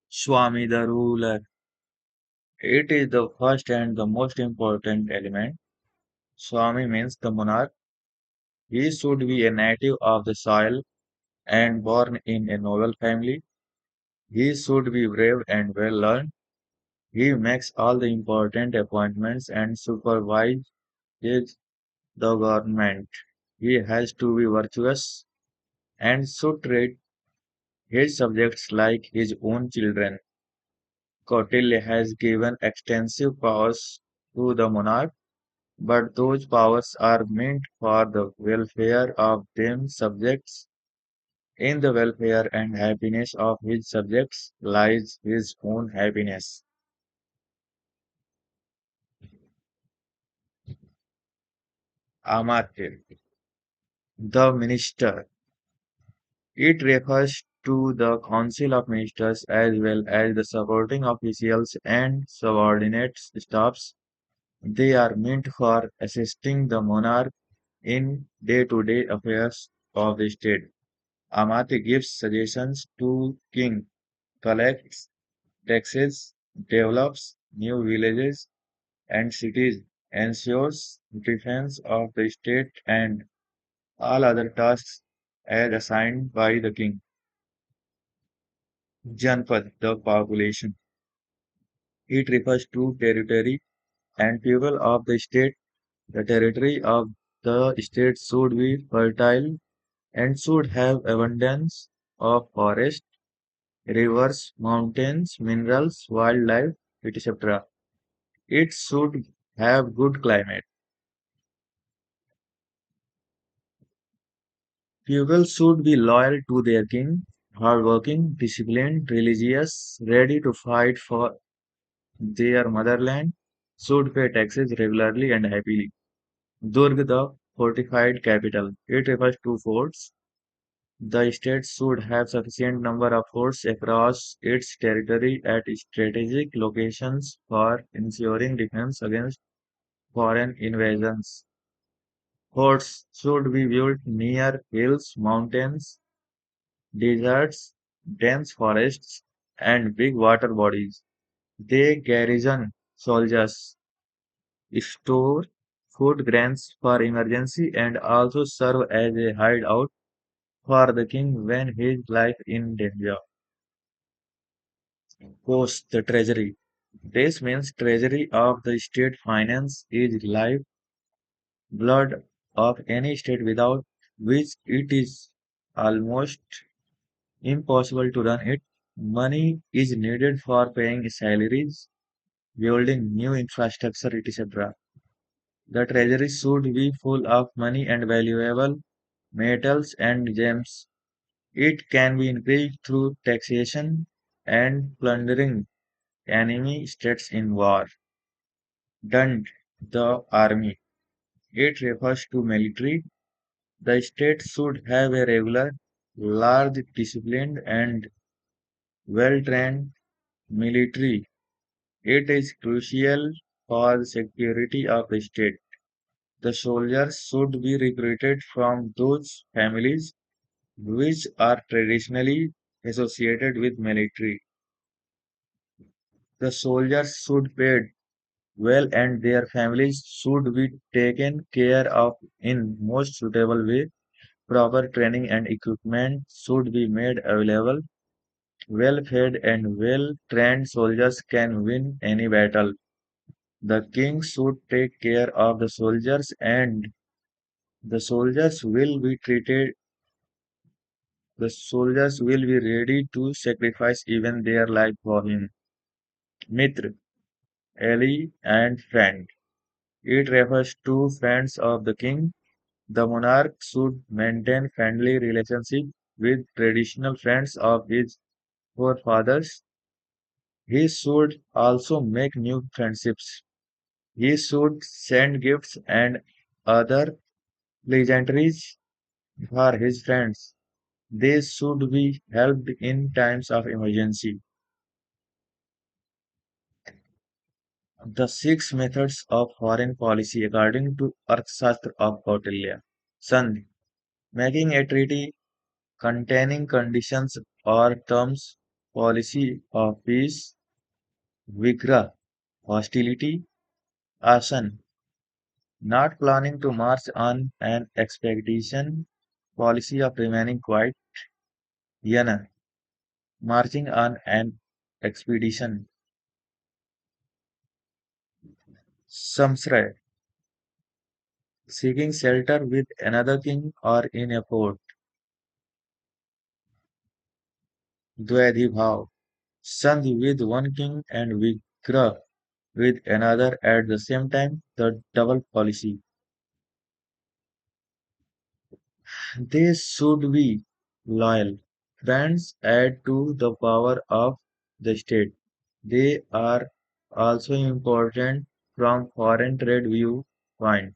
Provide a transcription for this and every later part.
Swami the ruler. It is the first and the most important element. Swami means the monarch. He should be a native of the soil and born in a noble family. He should be brave and well learned. He makes all the important appointments and supervises the government. He has to be virtuous and should treat his subjects like his own children. Kautilya has given extensive powers to the monarch, but those powers are meant for the welfare of them subjects. In the welfare and happiness of his subjects lies his own happiness. Amartya, the minister. It refers to the council of ministers as well as the supporting officials and subordinate staffs. They are meant for assisting the monarch in day-to-day affairs of the state. Amartya gives suggestions to king, collects taxes, develops new villages and cities, ensures defense of the state and all other tasks as assigned by the king. Janpad, the population. It refers to territory and people of the state. The territory of the state should be fertile and should have abundance of forest, rivers, mountains, minerals, wildlife, etc. It should have good climate. People should be loyal to their king, hardworking, disciplined, religious, ready to fight for their motherland, should pay taxes regularly and happily. Durg, the fortified capital. It refers to forts. The state should have sufficient number of forts across its territory at strategic locations for ensuring defense against foreign invasions. Forts should be built near hills, mountains, deserts, dense forests, and big water bodies. They garrison soldiers, store food grains for emergency, and also serve as a hideout for the king when his life in danger. Post the treasury. This means treasury of the state finance is life blood of any state without which it is almost impossible to run it. Money is needed for paying salaries, building new infrastructure, etc. The treasury should be full of money and valuable metals and gems. It can be increased through taxation and plundering enemy states in war. Dund, the army. It refers to military. The state should have a regular, large, disciplined, and well-trained military. It is crucial for the security of the state. The soldiers should be recruited from those families which are traditionally associated with military. The soldiers should pay well and their families should be taken care of in most suitable way. Proper training and equipment should be made available. Well-fed and well-trained soldiers can win any battle. The king should take care of the soldiers and the soldiers will be treated the soldiers will be ready to sacrifice even their life for him. Mitra, ally and friend. It refers to friends of the king. The monarch should maintain friendly relationship with traditional friends of his forefathers. He should also make new friendships. He should send gifts and other pleasantries for his friends. They should be helped in times of emergency. The six methods of foreign policy according to Arthashastra of Kautilya. Sandhi. Making a treaty containing conditions or terms. policy of peace, Vigra, hostility, Asan, not planning to march on an expedition, policy of remaining quiet, Yana, marching on an expedition, Samsray, seeking shelter with another king or in a fort, Dvaidhi Sandhi with one king and Vigra with another at the same time, the double policy. They should be loyal. Friends add to the power of the state. They are also important from foreign trade viewpoint.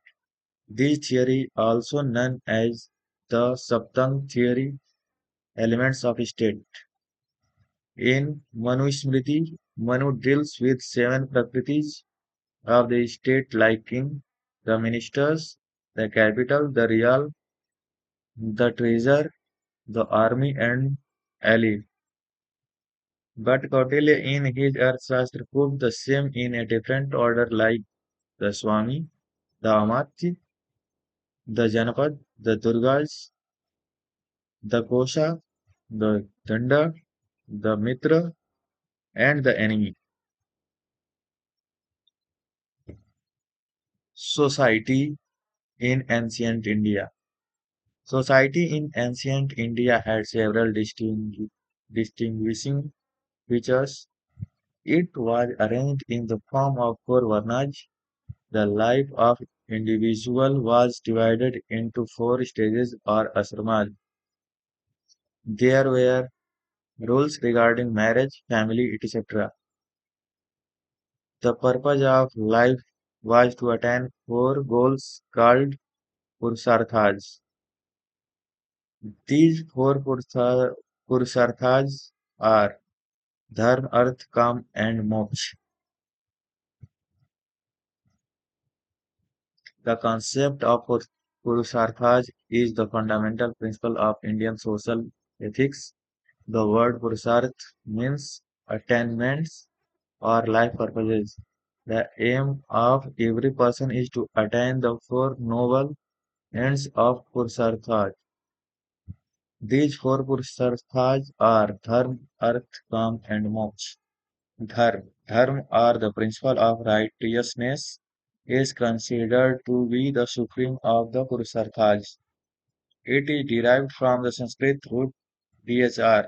This theory, also known as the Saptang theory, elements of state. In Manusmriti, Manu deals with seven prakritis of the state like king, the ministers, the capital, the real, the treasure, the army and ally. But Kautilya in his Arthashastra put the same in a different order like the Swami, the Amatya, the Janapad, the Durgas, the Kosha, the Danda, the Mitra, and the enemy. Society in ancient India. Society in ancient India had several distinguishing features. It was arranged in the form of four varnas. The life of individual was divided into four stages or asramas. There were rules regarding marriage, family, etc. The purpose of life was to attain four goals called purusarthas. These four purusarthas are dharma, arth, kam, and moksha. The concept of purusarthas is the fundamental principle of Indian social ethics. The word purusarth means attainments or life purposes. The aim of every person is to attain the four noble ends of purusarthas. These four purusarthas are dharma, arth, kam, and moksha. Dharma, or the principle of righteousness, is considered to be the supreme of the Purusarthas. It is derived from the Sanskrit root dhr,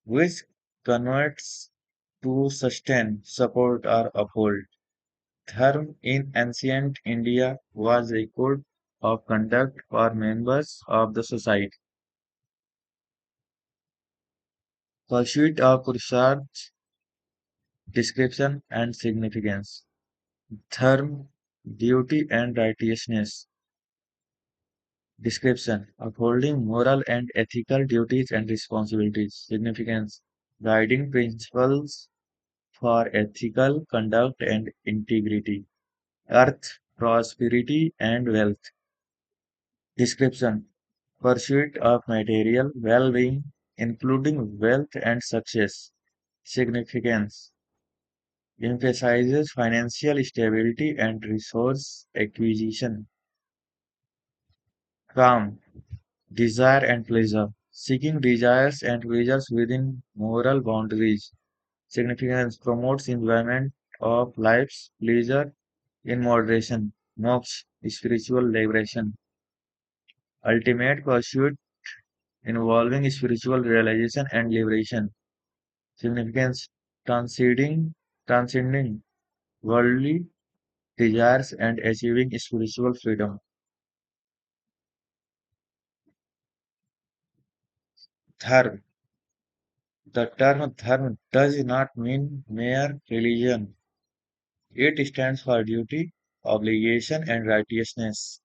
which converts to sustain, support, or uphold. Dharma in ancient India was a code of conduct for members of the society. Pursuit of Purusarth, description and significance. Dharma, duty and righteousness. Description: upholding moral and ethical duties and responsibilities. Significance: guiding principles for ethical conduct and integrity. Earth, prosperity and wealth. Description: pursuit of material well-being, including wealth and success. Significance: emphasizes financial stability and resource acquisition. Calm, desire and pleasure. Seeking desires and pleasures within moral boundaries. Significance: promotes enjoyment of life's pleasure in moderation. Moksha, spiritual liberation. Ultimate pursuit involving spiritual realization and liberation. Significance: transcending worldly desires and achieving spiritual freedom. Dharma. The term dharma does not mean mere religion. It stands for duty, obligation, and righteousness.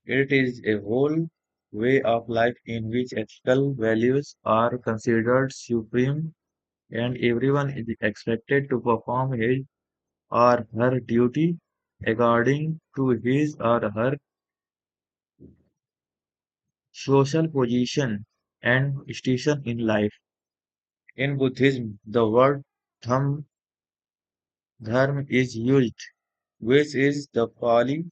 It is a whole way of life in which ethical values are considered supreme and everyone is expected to perform his or her duty according to his or her social position and station in life. In Buddhism, the word dharma is used, which is the Pali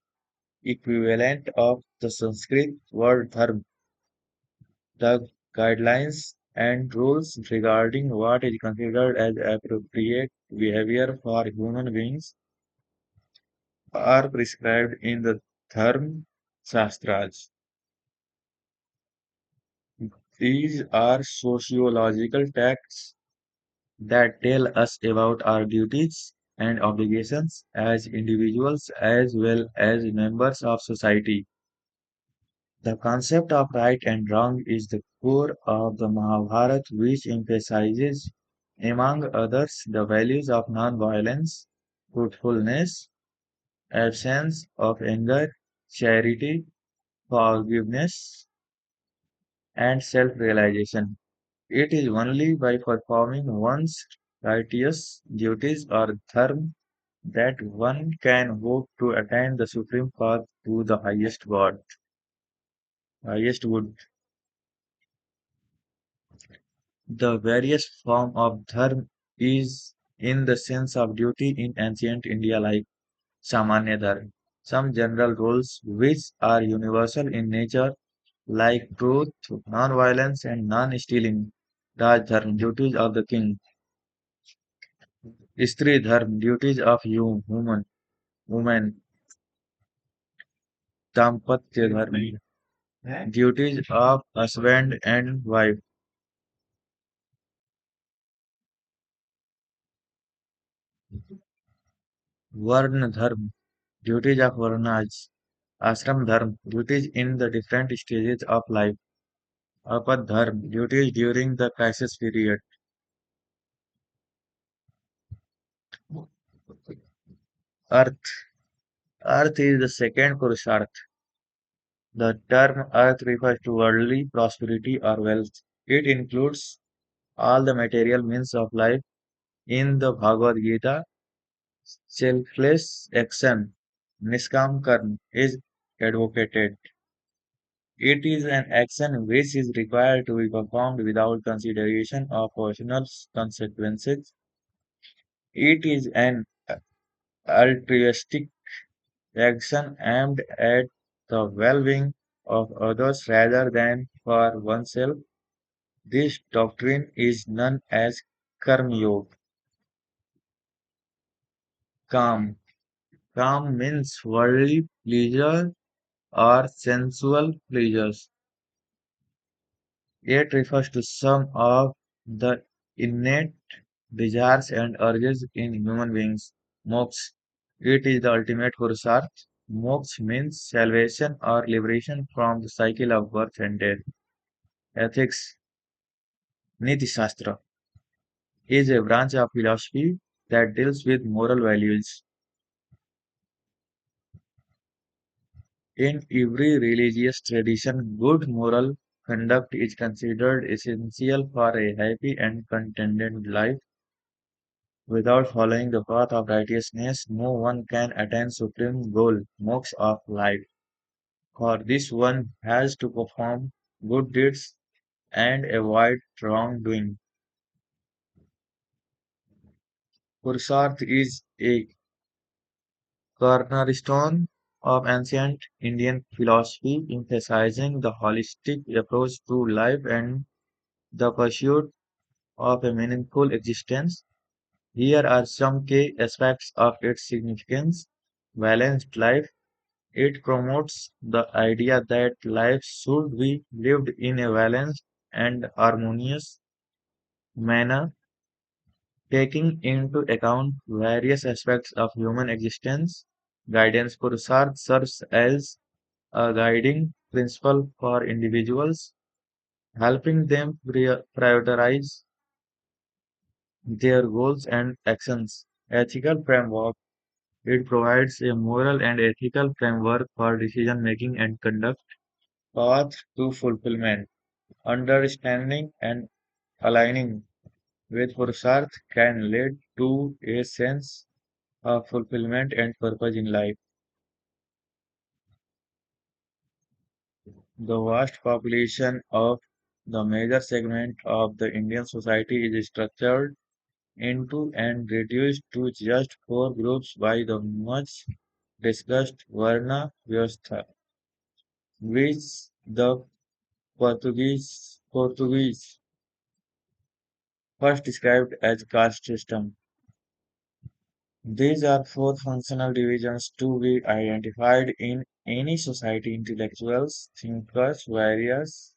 equivalent of the Sanskrit word dharma. The guidelines and rules regarding what is considered as appropriate behavior for human beings are prescribed in the Dharma Shastras. These are sociological texts that tell us about our duties and obligations as individuals as well as members of society. The concept of right and wrong is the core of the Mahabharata, which emphasizes, among others, the values of non-violence, truthfulness, absence of anger, charity, forgiveness, and self-realization. It is only by performing one's righteous duties or dharma that one can hope to attain the supreme path to the highest God, highest good. The various form of dharma is in the sense of duty in ancient India like Samanya dharma. Some general rules which are universal in nature like truth, non-violence and non-stealing. Raj dharma, duties of the king. Stri dharma, duties of you, woman. Dampatya dharma, duties of husband and wife. Varna dharma, duties of varnas. Ashram dharma, duties in the different stages of life. Apad dharma, duties during the crisis period. Earth. Earth is the second Purusharth. The term earth refers to worldly prosperity or wealth. It includes all the material means of life. In the Bhagavad Gita, selfless action, Niskam Karma, is advocated. It is an action which is required to be performed without consideration of personal consequences. It is an altruistic action aimed at the well-being of others rather than for oneself. This doctrine is known as Karma Yoga. Calm. Calm means worldly pleasure or sensual pleasures. It refers to some of the innate desires and urges in human beings. Moksha. It is the ultimate purusharth. Moksha means salvation or liberation from the cycle of birth and death. Ethics, Niti Shastra, is a branch of philosophy that deals with moral values. In every religious tradition, good moral conduct is considered essential for a happy and contented life. Without following the path of righteousness, no one can attain supreme goal, moksha of life. For this one has to perform good deeds and avoid wrongdoing. Purusharth is a cornerstone of ancient Indian philosophy, emphasizing the holistic approach to life and the pursuit of a meaningful existence. Here are some key aspects of its significance. Balanced life. It promotes the idea that life should be lived in a balanced and harmonious manner, taking into account various aspects of human existence. Guidance Purusharth serves as a guiding principle for individuals, helping them prioritize their goals and actions. Ethical framework. It provides a moral and ethical framework for decision making and conduct. Path to fulfillment. Understanding and aligning with Purusharth can lead to a sense of fulfillment and purpose in life. The vast population of The major segment of the Indian society is structured into and reduced to just four groups by the much discussed Varna Vyavastha, which the Portuguese first described as caste system. These are four functional divisions to be identified in any society: intellectuals, thinkers, warriors,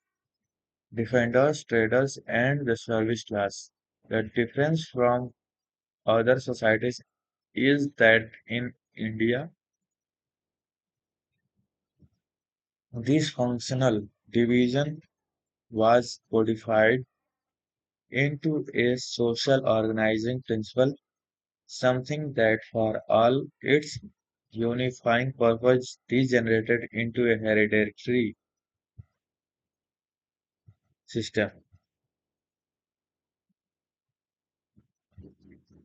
defenders, traders, and the service class. The difference from other societies is that in India, this functional division was codified into a social organizing principle, something that for all its unifying purpose degenerated into a hereditary system.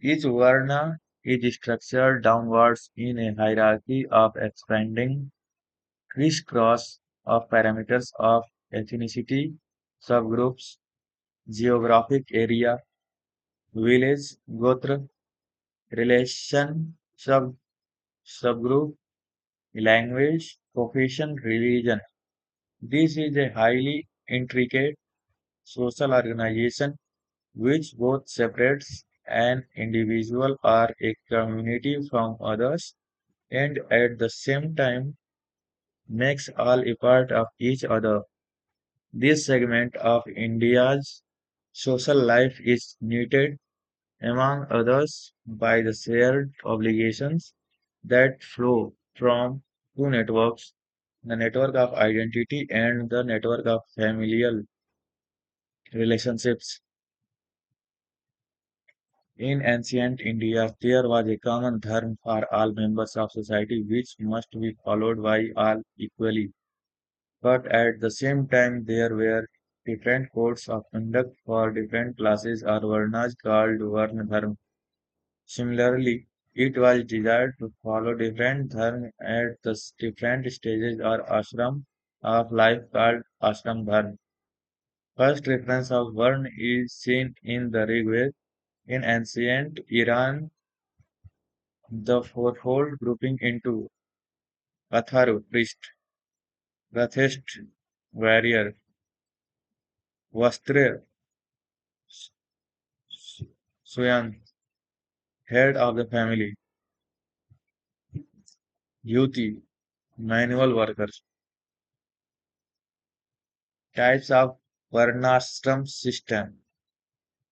Each Varna is structured downwards in a hierarchy of expanding crisscross of parameters of ethnicity, subgroups, geographic area, village, gotra, relation, subgroup, language, profession, religion. This is a highly intricate social organization which both separates an individual or a community from others and at the same time makes all a part of each other. This segment of India's social life is knitted, among others, by the shared obligations that flow from two networks: the network of identity and the network of familial relationships. In ancient India, there was a common dharma for all members of society which must be followed by all equally. But at the same time, there were different codes of conduct for different classes or varnas called Varna Dharma. Similarly, it was desired to follow different dharma at the different stages or ashram of life called ashram dharma. First reference of Varna is seen in the Rig Veda. In ancient Iran, the fourfold grouping into Atharu, priest, Rathest, warrior, Vastra, Suyan, head of the family, Yuti, manual workers. Types of Varnashram system.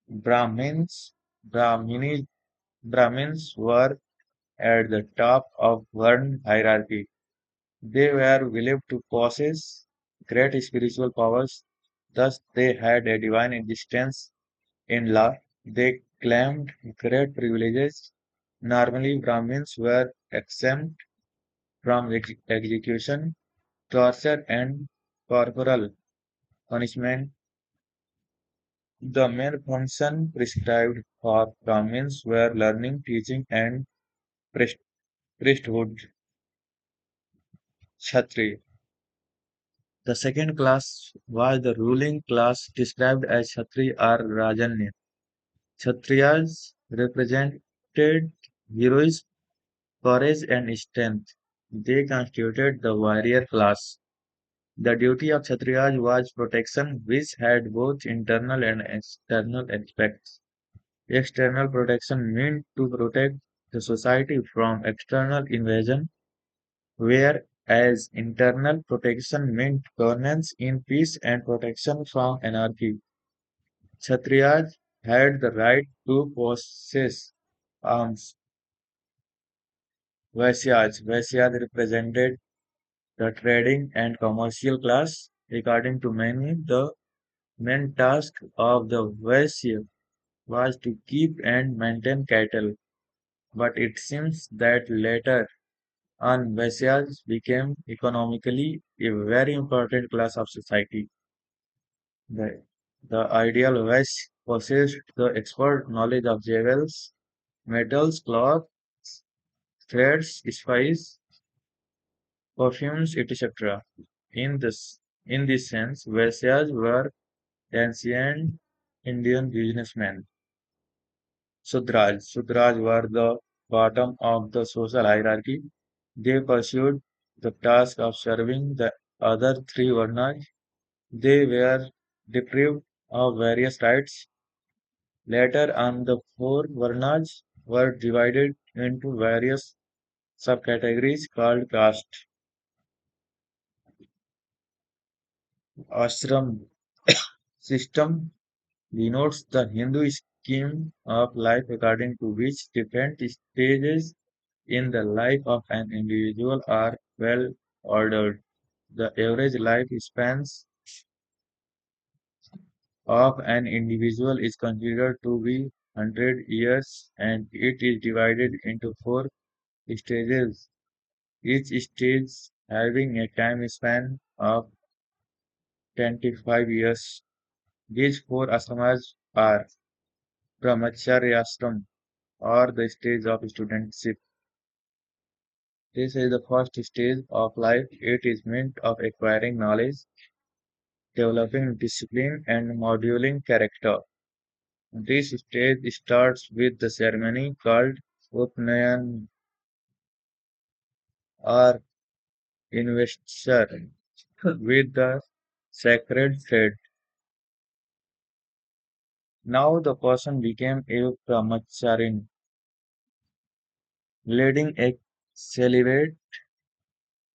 Brahmins, Brahmini, Brahmins were at the top of Varn hierarchy. They were believed to possess great spiritual powers, thus they had a divine existence in law. They claimed great privileges. Normally, Brahmins were exempt from execution, torture, and corporal punishment. The main function prescribed for Brahmins were learning, teaching, and priest- priesthood. Kshatriya. The second class was the ruling class described as Kshatriya or Rajanya. Kshatriyas represented heroism, courage, and strength. They constituted the warrior class. The duty of Kshatriyas was protection, which had both internal and external aspects. External protection meant to protect the society from external invasion, whereas internal protection meant governance in peace and protection from anarchy. Kshatriyas had the right to possess arms. Vaisyas represented the trading and commercial class. According to many, the main task of the Vaisya was to keep and maintain cattle, but it seems that later on Vaisyas became economically a very important class of society. The, the ideal Vaisya possessed the expert knowledge of jewels, metals, cloth, threads, spices, perfumes, etc. In this sense, Vaisyas were Ancient Indian businessmen, Sudras were the bottom of the social hierarchy. They pursued the task of serving the other three Varnas. They were deprived of various rights. Later on, the four Varnas were divided into various subcategories called caste. Ashram system denotes the Hindu scheme of life according to which different stages in the life of an individual are well ordered. The average lifespan of an individual is considered to be 100 years and it is divided into four stages, each stage having a time span of 25 years. These four ashrams are Brahmacharya ashram or the stage of studentship. This is the first stage of life. It is meant of acquiring knowledge, developing discipline, and modeling character. This stage starts with the ceremony called Upnayan or investiture with the sacred thread. Now the person became a brahmacharin, leading a celibate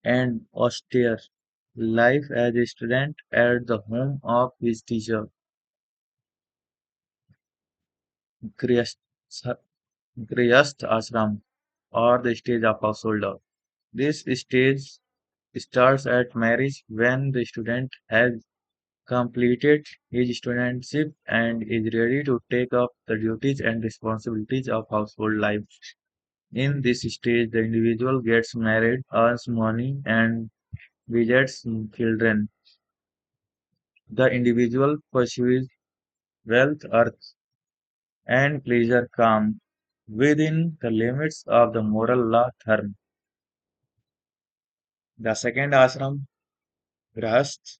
and austere life as a student at the home of his teacher. Grihast Grihast ashram or the stage of householder. This stage starts at marriage when the student has completed his studentship and is ready to take up the duties and responsibilities of household life. In this stage, the individual gets married, earns money, and visits children. The individual pursues wealth, earth, and pleasure calm within the limits of the moral law dharma. The second ashram, grahast,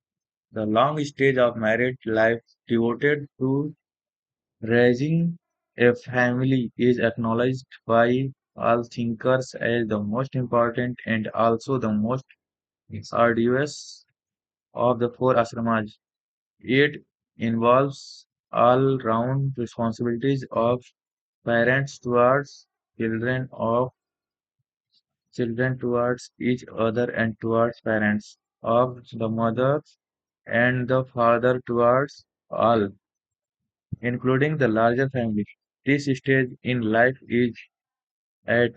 the long stage of married life devoted to raising a family, is acknowledged by all thinkers as the most important and also the most arduous of the four ashramas. It involves all round responsibilities of parents towards children, of children towards each other and towards parents, of the mother and the father towards all, including the larger family. This stage in life is at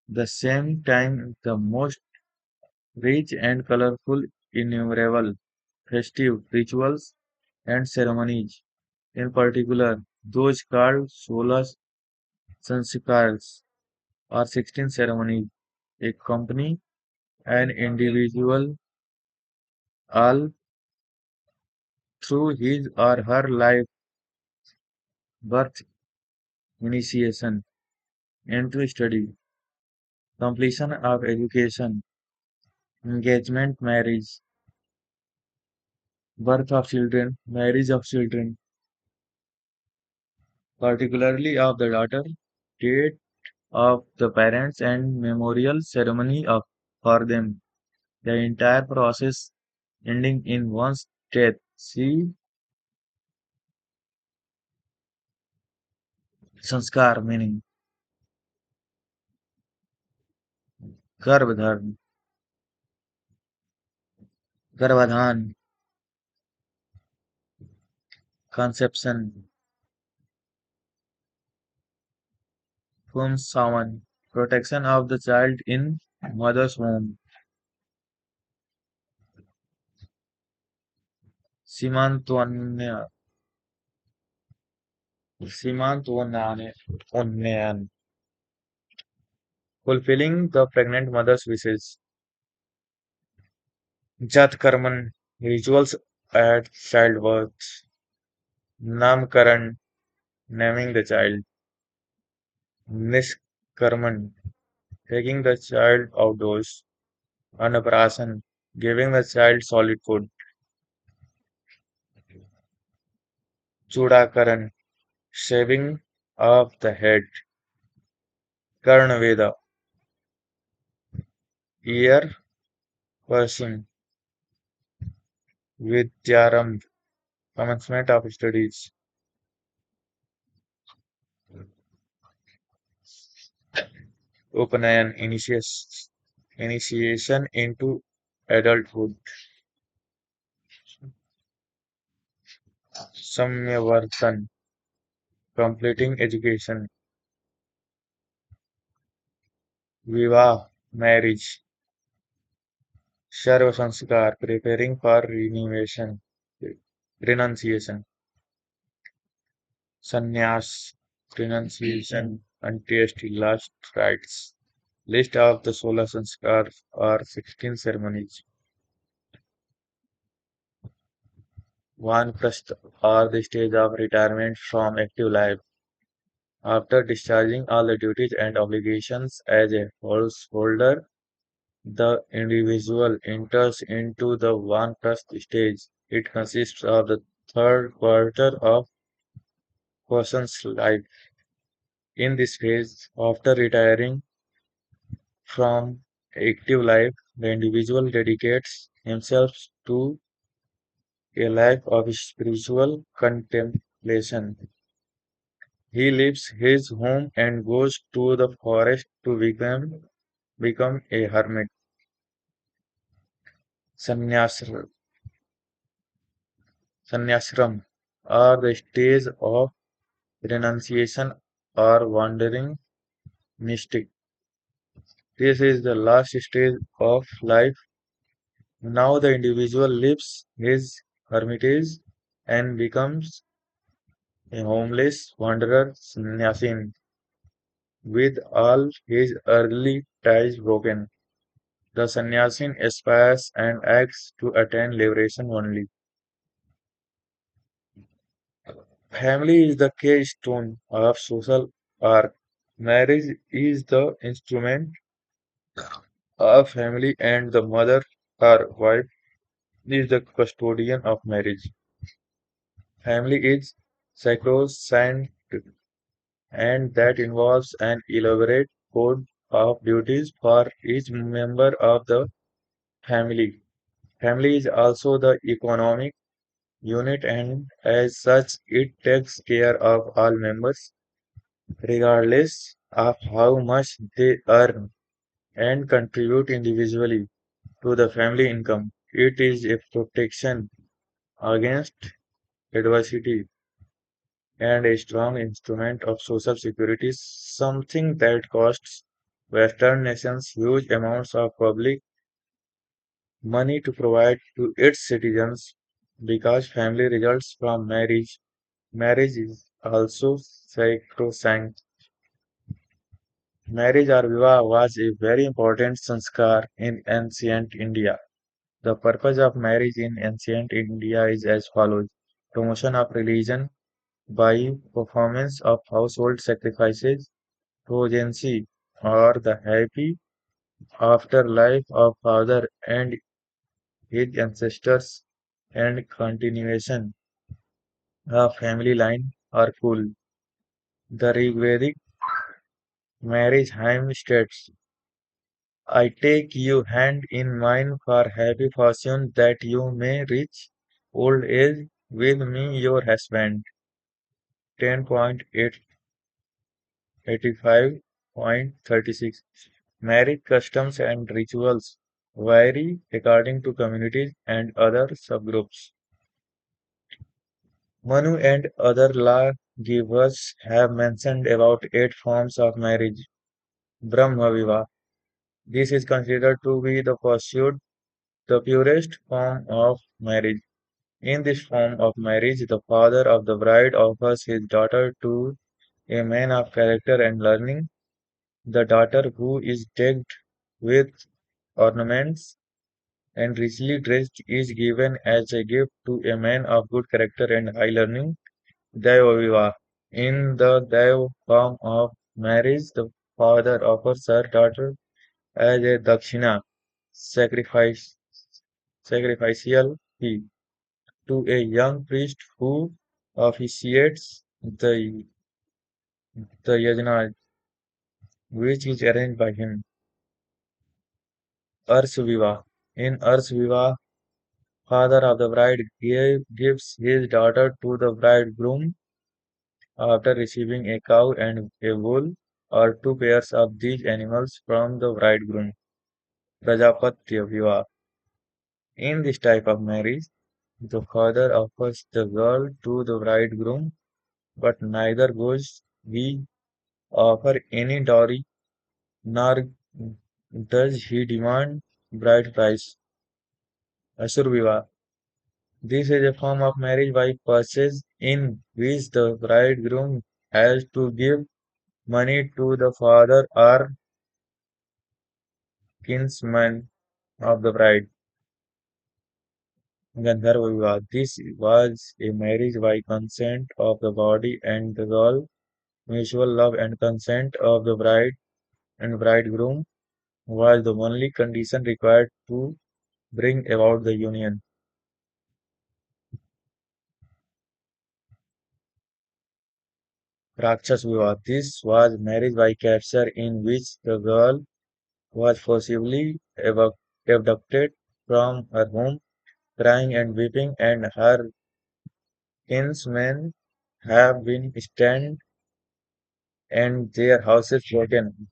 the same time the most rich and colorful, innumerable festive rituals and ceremonies, in particular those called Solas Sanskars or 16 ceremonies, accompany an individual all through his or her life, birth, initiation, entry study, completion of education, engagement, marriage, birth of children, marriage of children, particularly of the daughter, date of the parents, and memorial ceremony of for them. The entire process ending in one's death. See sanskar meaning गर्भधारण, गर्भाधान, conception, Sawan, protection of the child in mother's womb, Simantwanya, Unnayan, fulfilling the pregnant mother's wishes, Jatkarman, rituals at childbirth, Namkaran, naming the child, Nishkarman, taking the child outdoors, Anaprasan, giving the child solid food, Chudakaran, shaving of the head. Karnaveda, ear piercing. Vidyarambh, commencement of studies. Upanayan, initiation into adulthood. Samyavartan, completing education. Vivah, marriage. Sarva Sanskar, preparing for renunciation. Sannyas, renunciation, untasty last rites. List of the 16 sanskars or 16 ceremonies. Vanprastha, or the stage of retirement from active life. After discharging all the duties and obligations as a householder, the individual enters into the Vanprastha stage. It consists of the third quarter of person's life. In this phase, after retiring from active life, the individual dedicates himself to a life of spiritual contemplation. He leaves his home and goes to the forest to become a hermit. Sannyasra, sannyasram are the stage of renunciation or wandering mystic. This is the last stage of life. Now the individual leaves his hermitage and becomes a homeless wanderer sannyasin with all his earthly ties broken. The sannyasin aspires and acts to attain liberation only. Family is the keystone of social arc. Marriage is the instrument of family and the mother or wife is the custodian of marriage. Family is sacrosanct and that involves an elaborate code of duties for each member of the family. Family is also the economic unit and as such it takes care of all members regardless of how much they earn and contribute individually to the family income. It is a protection against adversity and a strong instrument of social security, something that costs Western nations huge amounts of public money to provide to its citizens because family results from marriage. Marriage is also sacrosanct. Marriage or vivaha was a very important sanskar in ancient India. The purpose of marriage in ancient India is as follows: promotion of religion by performance of household sacrifices, progeny, or the happy afterlife of father and his ancestors, and continuation of family line or kul. The Rigvedic marriage hymn states, I take you hand in mine for happy fortune that you may reach old age with me, your husband. 10.85.36. Marriage customs and rituals vary according to communities and other subgroups. Manu and other law givers have mentioned about 8 forms of marriage. Brahma Vivaha. This is considered to be the purest form of marriage. In this form of marriage, the father of the bride offers his daughter to a man of character and learning. The daughter, who is decked with ornaments and richly dressed, is given as a gift to a man of good character and high learning. Daiva Vivaha. In the Daiva form of marriage, the father offers her daughter as a dakshina, sacrifice, sacrificial fee, to a young priest who officiates the yajna, which is arranged by him. Ars Viva. In Ars Viva, father of the bride gives his daughter to the bridegroom after receiving a cow and a bull or two pairs of these animals from the bridegroom. Prajapatya Viva. In this type of marriage, the father offers the girl to the bridegroom, but neither goes he offer any dowry nor does he demand bride price. Asur Viva. This is a form of marriage by purchase in which the bridegroom has to give money to the father or kinsman of the bride. Gandharva Vivaha. This was a marriage by consent of the body and the girl, mutual love and consent of the bride and bridegroom was the only condition required to bring about the union. Rakshas Vivaha. This was marriage by capture in which the girl was forcibly abducted from her home, crying and weeping, and her kinsmen have been stand and their houses broken.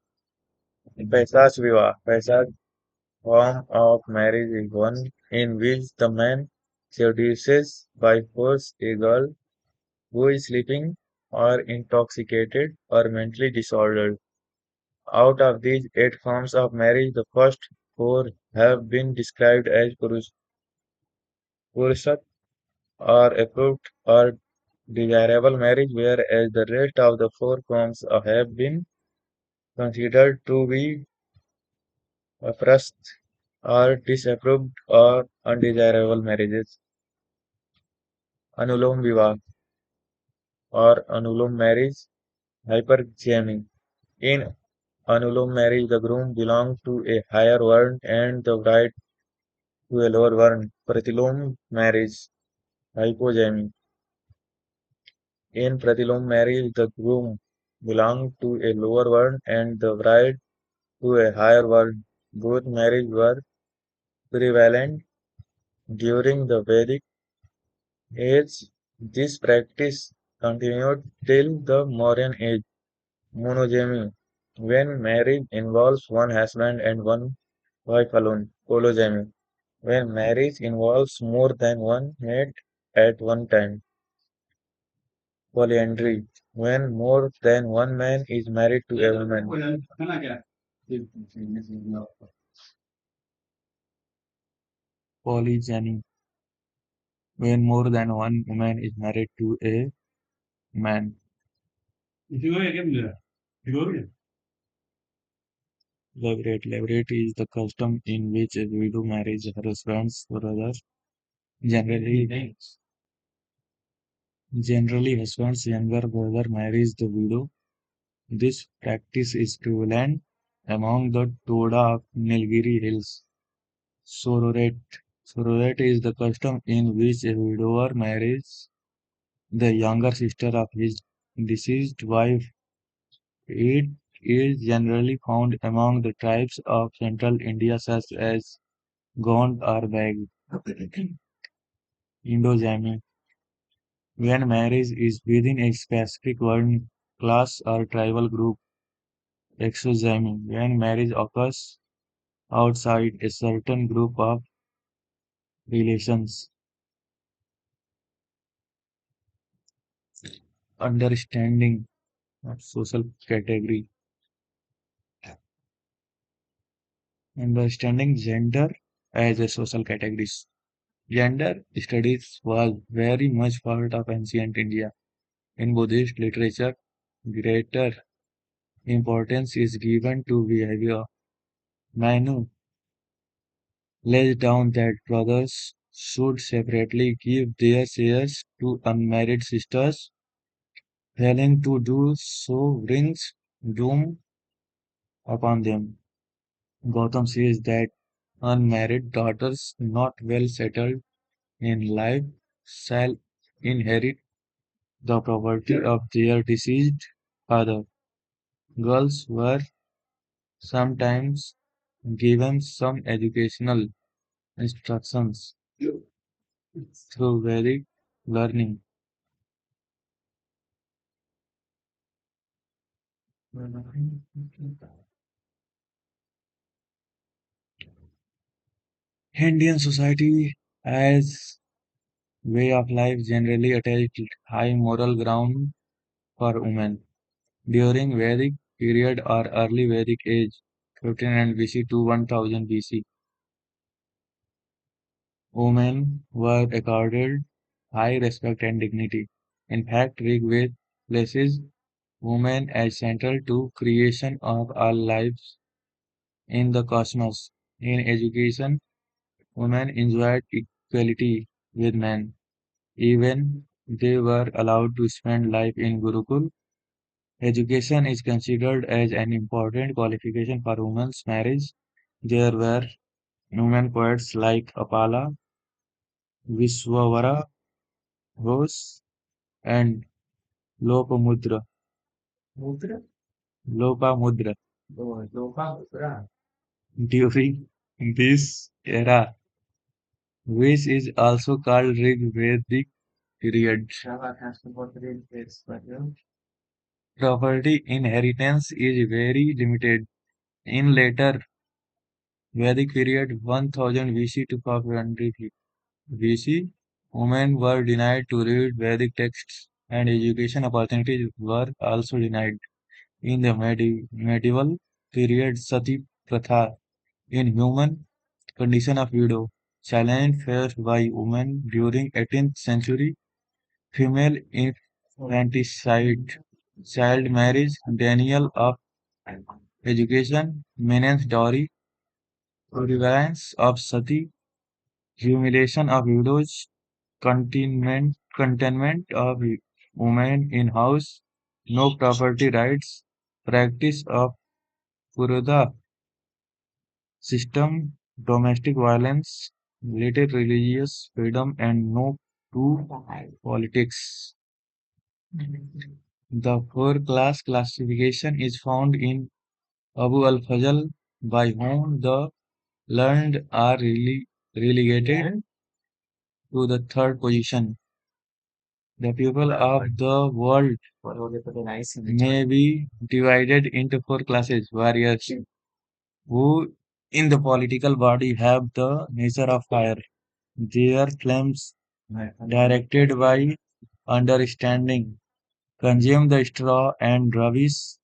Paisage Vivaha. Paisage form of marriage is one in which the man seduces by force a girl who is sleeping or intoxicated or mentally disordered. Out of these eight forms of marriage, the first four have been described as purushat or approved or desirable marriage, whereas the rest of the four forms have been considered to be oppressed or disapproved or undesirable marriages. Anulom Vivaह or Anulom marriage, hypergamy. In Anulom marriage, the groom belongs to a higher world and the bride to a lower world. Pratilom marriage, hypogamy. In Pratilom marriage, the groom belongs to a lower world and the bride to a higher world. Both marriages were prevalent during the Vedic age. This practice continued till the modern age. Monogamy, when marriage involves one husband and one wife alone. Polygamy, when marriage involves more than one mate at one time. Polyandry, when more than one man is married to a woman. Polygyny, when more than one woman is married to a man. Levirate. Levirate is the custom in which a widow marries her husband's brother. Generally, generally, husband's younger brother marries the widow. This practice is prevalent among the Toda of Nilgiri Hills. Sororate. Sororate is the custom in which a widower marries the younger sister of his deceased wife. It is generally found among the tribes of central India such as Gond or Bag. Endogamy. When marriage is within a specific one class or tribal group. Exogamy. When marriage occurs outside a certain group of relations. Understanding of social category. Understanding gender as a social categories. Gender studies was very much part of ancient India. In Buddhist literature, greater importance is given to behavior. Manu lays down that brothers should separately give their shares to unmarried sisters. Failing to do so brings doom upon them. Gautam says that unmarried daughters not well settled in life shall inherit the property of their deceased father. Girls were sometimes given some educational instructions through Vedic learning. Indian society as way of life generally attached high moral ground for women. During Vedic period or early Vedic age, 1500 BC to 1000 BC, women were accorded high respect and dignity. In fact, Rigved places women as central to creation of all lives in the cosmos. In education, women enjoyed equality with men. Even they were allowed to spend life in Gurukul. Education is considered as an important qualification for women's marriage. There were women poets like Apala, Viswavara Ghose, and Lopamudra. Mudra? Lopamudra. Lopamudra. During this era, which is also called Rig Vedic period. Property inheritance is very limited. In later Vedic period 1000 BC to 500 BC, women were denied to read Vedic texts and education opportunities were also denied. In the medieval period, Sati Pratha, inhuman condition of widow, challenge faced by women during 18th century, female infanticide, child marriage, denial of education, maintenance dowry, prevalence of sati, humiliation of widows, containment of women in house, no property rights, practice of Puruda system, domestic violence, limited religious freedom, and no to politics. The four-class classification is found in Abu al-Fazl, by whom the learned are relegated to the third position. The people of the world may be divided into four classes: warriors, who in the political body have the nature of fire. Their flames, directed by understanding, consume the straw and rubbish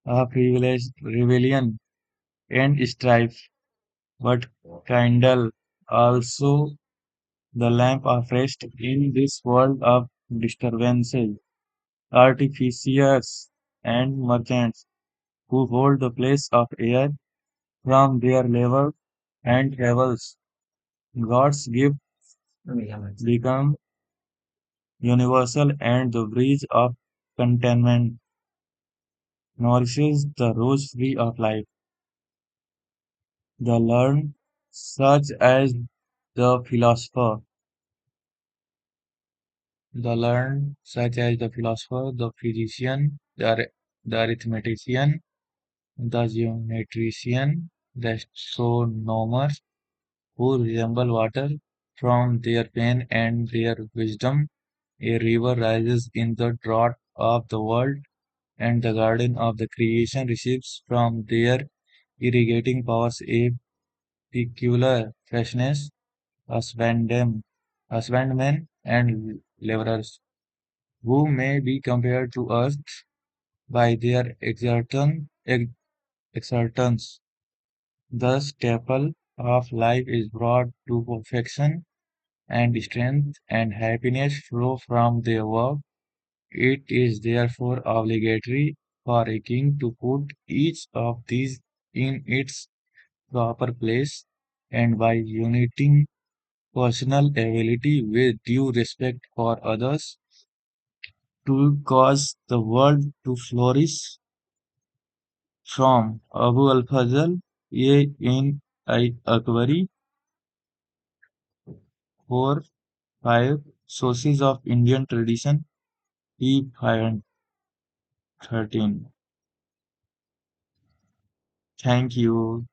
of rebellion and strife, but kindle also the lamp of rest in this world of disturbances. Artificers and merchants who hold the place of air from their labor and travels. God's gift become universal and the bridge of contentment nourishes the rose tree of life. The learned, such as the philosopher, the physician, the arithmetician, the geometrician, the astronomers, who resemble water from their pain and their wisdom. A river rises in the drought of the world, and the garden of the creation receives from their irrigating powers a peculiar freshness. Husbandmen and laborers, who may be compared to earth by their exertons. The staple of life is brought to perfection, and strength and happiness flow from their work. It is therefore obligatory for a king to put each of these in its proper place, and by uniting personal ability with due respect for others, to cause the world to flourish. From Abu al-Fazl A. in Akbari, 4, 5 sources of Indian tradition. P513. Thank you.